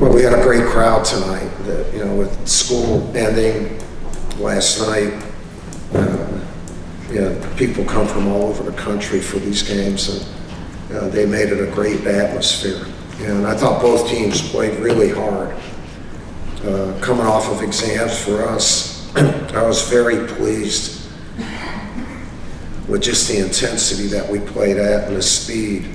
Well, we had a great crowd tonight. With school ending last night, people come from all over the country for these games, and they made it a great atmosphere. And I thought both teams played really hard. Coming off of exams for us, I was very pleased with just the intensity that we played at and the speed.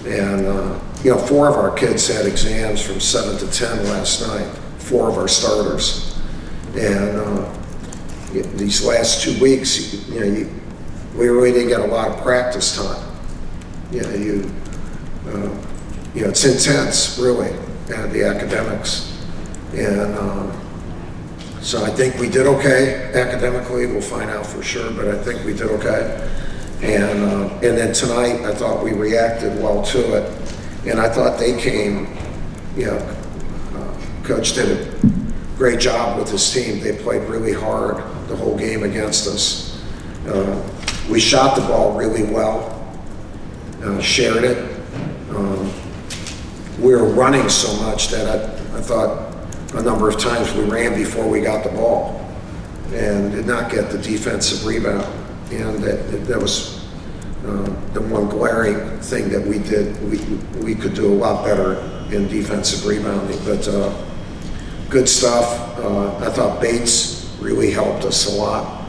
And 4 of our kids had exams from 7 to 10 last night, 4 of our starters. And these last 2 weeks, we really didn't get a lot of practice time. It's intense, really, the academics. And so I think we did okay academically. We'll find out for sure, but I think we did okay. And then tonight, I thought we reacted well to it. And I thought they came, Coach did a great job with his team. They played really hard the whole game against us. We shot the ball really well, shared it. We were running so much that I thought a number of times we ran before we got the ball and did not get the defensive rebound. And that was the one glaring thing that we did. We could do a lot better in defensive rebounding, but good stuff. I thought Bates really helped us a lot.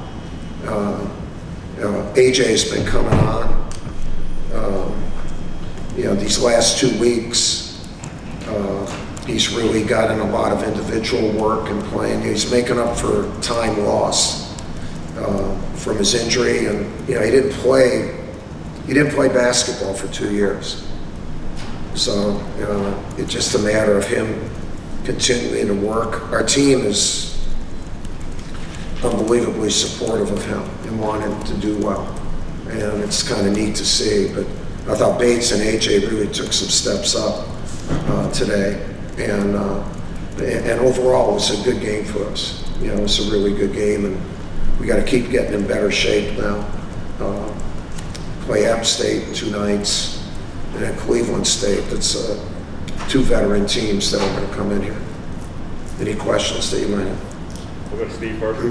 AJ's been coming on. These last 2 weeks, he's really gotten a lot of individual work and playing. He's making up for time lost from his injury, and he didn't play basketball for 2 years. So it's just a matter of him continuing to work. Our team is unbelievably supportive of him and want him to do well, and it's kind of neat to see. But I thought Bates and AJ really took some steps up today, and overall it was a good game for us. It was a really good game, and we got to keep getting in better shape now. Play App State in 2 nights, and then Cleveland State. That's 2 veteran teams that are going to come in here. Any questions that you might have? We'll go to Steve first.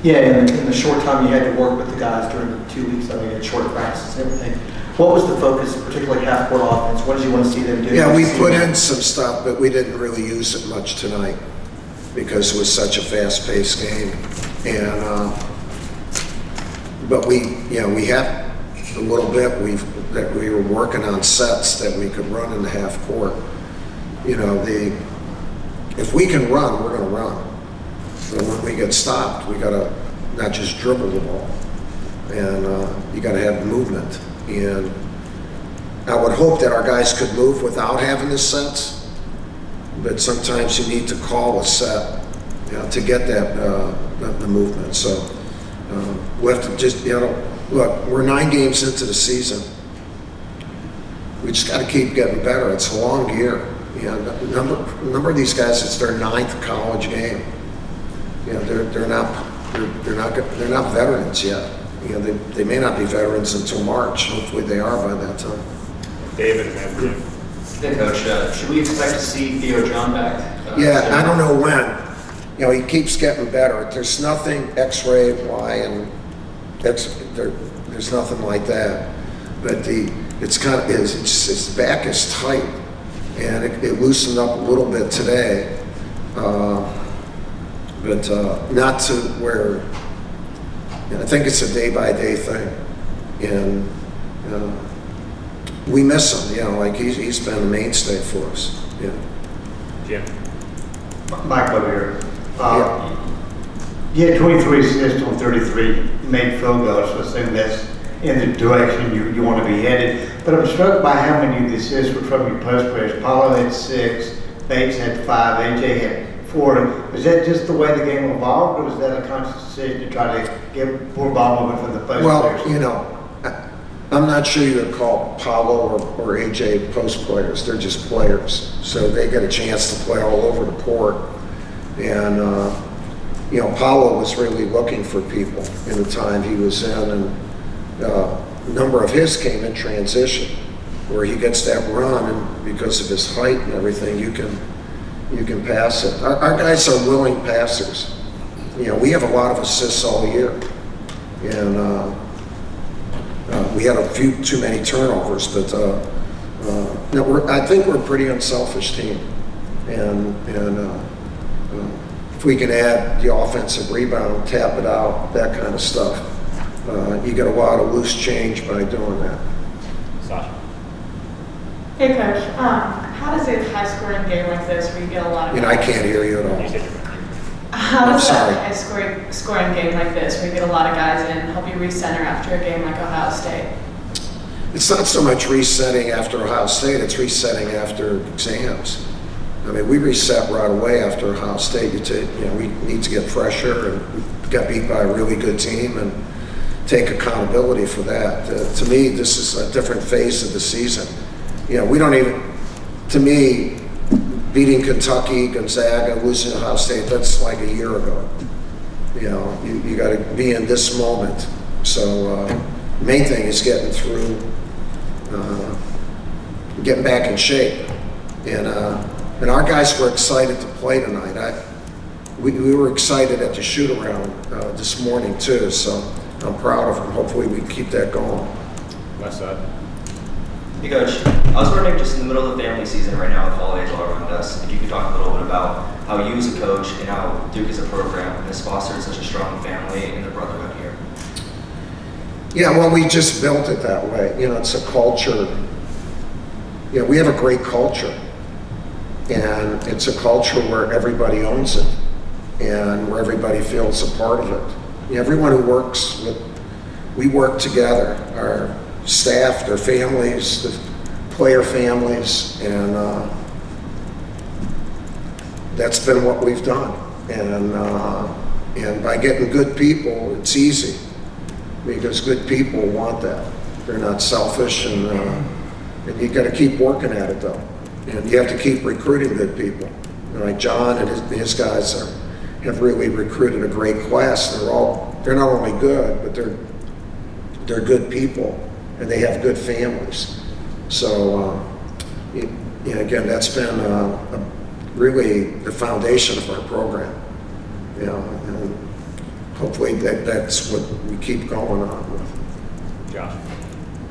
Yeah, in the short time you had to work with the guys during the 2 weeks, I mean, at short practices and everything, what was the focus, particularly half-court offense? What did you want to see them do? Yeah, we put in some stuff, but we didn't really use it much tonight because it was such a fast-paced game. And but we had a little bit that we were working on sets that we could run in the half court. If we can run, we're going to run. So when we get stopped, we got to not just dribble the ball, and you got to have movement. And I would hope that our guys could move without having the sets, but sometimes you need to call a set to get that the movement. So we have to just look. We're 9 games into the season. We just got to keep getting better. It's a long year. A number of these guys, it's their 9th college game. They're not veterans yet. They may not be veterans until March. Hopefully they are by that time. David and Andrew. Hey, Coach, should we expect to see Theo John back? I don't know when. He keeps getting better. There's nothing X-ray, Y, and there's nothing like that. But his back is tight, and it loosened up a little bit today, but not to where. I think it's a day-by-day thing, and we miss him. He's been a mainstay for us. Jim. Mike over here. You had 23 assists on 33 made field goals, so I assume that's in the direction you want to be headed. But I'm struck by how many of the assists were from your post players. Paulo had 6, Bates had 5, AJ had 4. Was that just the way the game evolved, or was that a conscious decision to try to get more ball movement from the post players? I'm not sure you would call Paulo or AJ post players. They're just players. So they get a chance to play all over the court. And, Paulo was really looking for people in the time he was in, and a number of his came in transition. where he gets that run, and because of his height and everything, you can pass it. Our guys are willing passers. You know, we have a lot of assists all year, and we had a few too many turnovers, but no, I think we're a pretty unselfish team, and if we can add the offensive rebound, tap it out, that kind of stuff, you get a lot of loose change by doing that. Sasha. Hey Coach, how does a high-scoring game like this, where you get a lot of... And I can't hear you at all. You said you're How I'm does sorry. that high-scoring game like this, where you get a lot of guys in, help you recenter after a game like Ohio State? It's not so much resetting after Ohio State, it's resetting after exams. I mean, we reset right away after Ohio State. We need to get fresher, and we got beat by a really good team, and take accountability for that. To me, this is a different phase of the season. You know, we don't even, to me, beating Kentucky, Gonzaga, losing Ohio State, that's like a year ago. You know, you got to be in this moment. So main thing is getting through, getting back in shape. And our guys were excited to play tonight. We were excited at the shoot-around this morning too, so I'm proud of them. Hopefully we keep that going. West side. Hey Coach, I was wondering, just in the middle of the family season right now with fall age all around us, if you could talk a little bit about how you as a coach and how Duke as a program has fostered such a strong family and the brotherhood here. Yeah, well, we just built it that way. You know, it's a culture. You know, we have a great culture. And it's a culture where everybody owns it and where everybody feels a part of it. You know, everyone who works with, we work together. Our staff, their families, the player families, and that's been what we've done. And by getting good people, it's easy because good people want that. They're not selfish, and you got to keep working at it though. And you have to keep recruiting good people. You know, like John and his guys have really recruited a great class. They're not only good, but they're good people, and they have good families. So, again, that's been really the foundation of our program. You know, and hopefully that's what we keep going on with. Josh.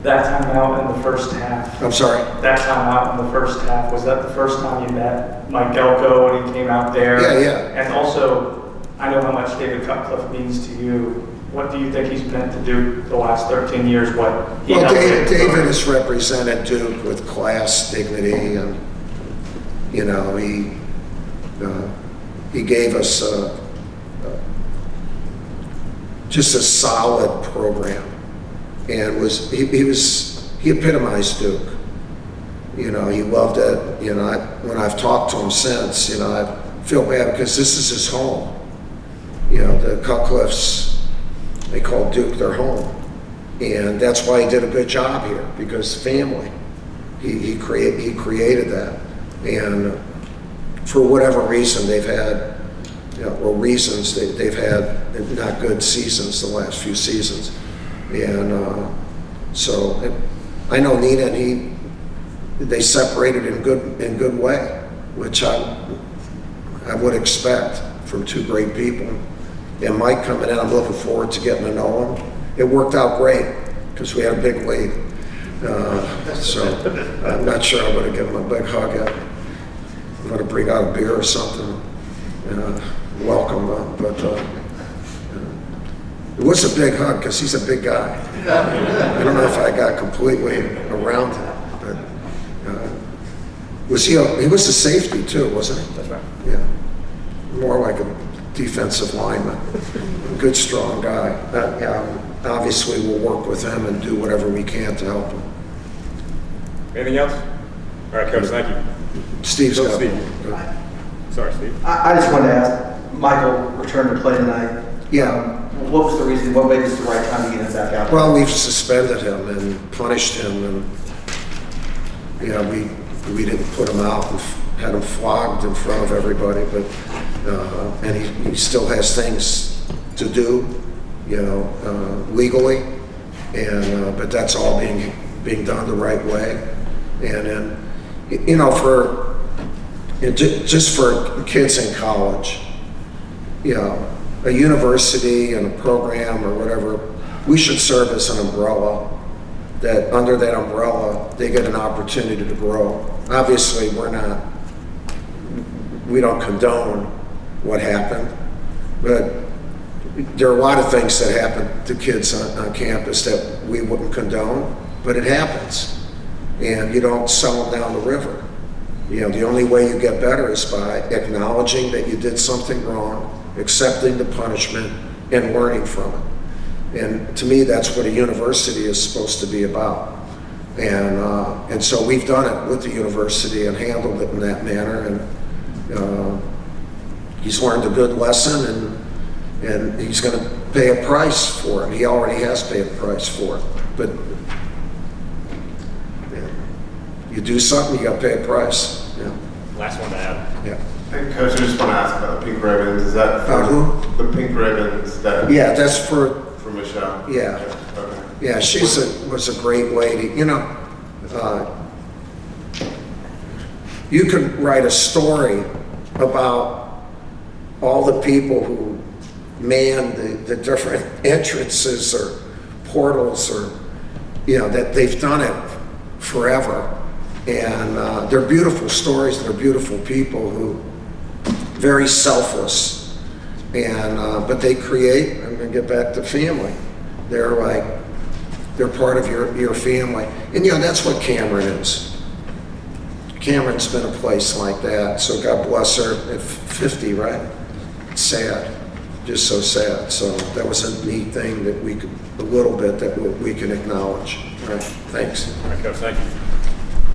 That timeout in the first half. I'm sorry? That timeout in the first half, was that the first time you met Mike Elko when he came out there? Yeah. And also, I know how much David Cutcliffe means to you. What do you think he's meant to Duke the last 13 years? What he Well, helped David has represented Duke with class, dignity, and you know, he gave us just a solid program, and he epitomized Duke. You know, he loved it. You know, when I've talked to him since, you know, I feel bad because this is his home. You know, the Cutcliffes, they call Duke their home. And that's why he did a good job here, because family. He created that. And for whatever reason, they've had, reasons they've had not good seasons the last few seasons. And so I know Nina and they separated in good way, which I would expect from two great people. And Mike coming in, I'm looking forward to getting to know him. It worked out great because we had a big lead. So I'm not sure I'm going to give him a big hug yet. I'm going to bring out a beer or something. Welcome him. But it was a big hug because he's a big guy. I don't know if I got completely around him, but he was a safety too, wasn't he? That's right. Yeah, more like a defensive lineman. Good, strong guy. Obviously, we'll work with him and do whatever we can to help him. Anything else? All right, Coach, thank you. Steve's Go got Steve. one. Sorry, Steve. I just wanted to ask, Michael returned to play tonight. Yeah. What was the reason, what made this the right time to get him back out? Well, we've suspended him and punished him, and we didn't put him out and had him flogged in front of everybody, but and he still has things to do, legally, and but that's all being done the right way. And then, you know, just for kids in college, you know, a university and a program or whatever, we should serve as an umbrella, that under that umbrella, they get an opportunity to grow. Obviously, we don't condone what happened, but there are a lot of things that happen to kids on campus that we wouldn't condone, but it happens. And you don't sell them down the river. You know, the only way you get better is by acknowledging that you did something wrong, accepting the punishment, and learning from it. And to me, that's what a university is supposed to be about. And so we've done it with the university and handled it in that manner. And he's learned a good lesson, and he's going to pay a price for it. He already has paid a price for it. But you do something, you got to pay a price. Yeah. Last one to add. Yeah. Hey, Coach, I just want to ask about the pink ribbons. Is that for who? the pink ribbons that Yeah, that's for Michelle? Yeah. Okay. Yeah, was a great lady. You know, you could write a story about all the people who man the different entrances or portals, or, you know, that they've done it forever. And they're beautiful stories. They're beautiful people who very selfless. And but they create. I'm going to get back to family. They're part of your family. And, you know, that's what Cameron is. Cameron's been a place like that. So God bless her at 50, right? It's sad. Just so sad. So that was a neat thing that we can acknowledge. All right, thanks. All right, Coach, thank you.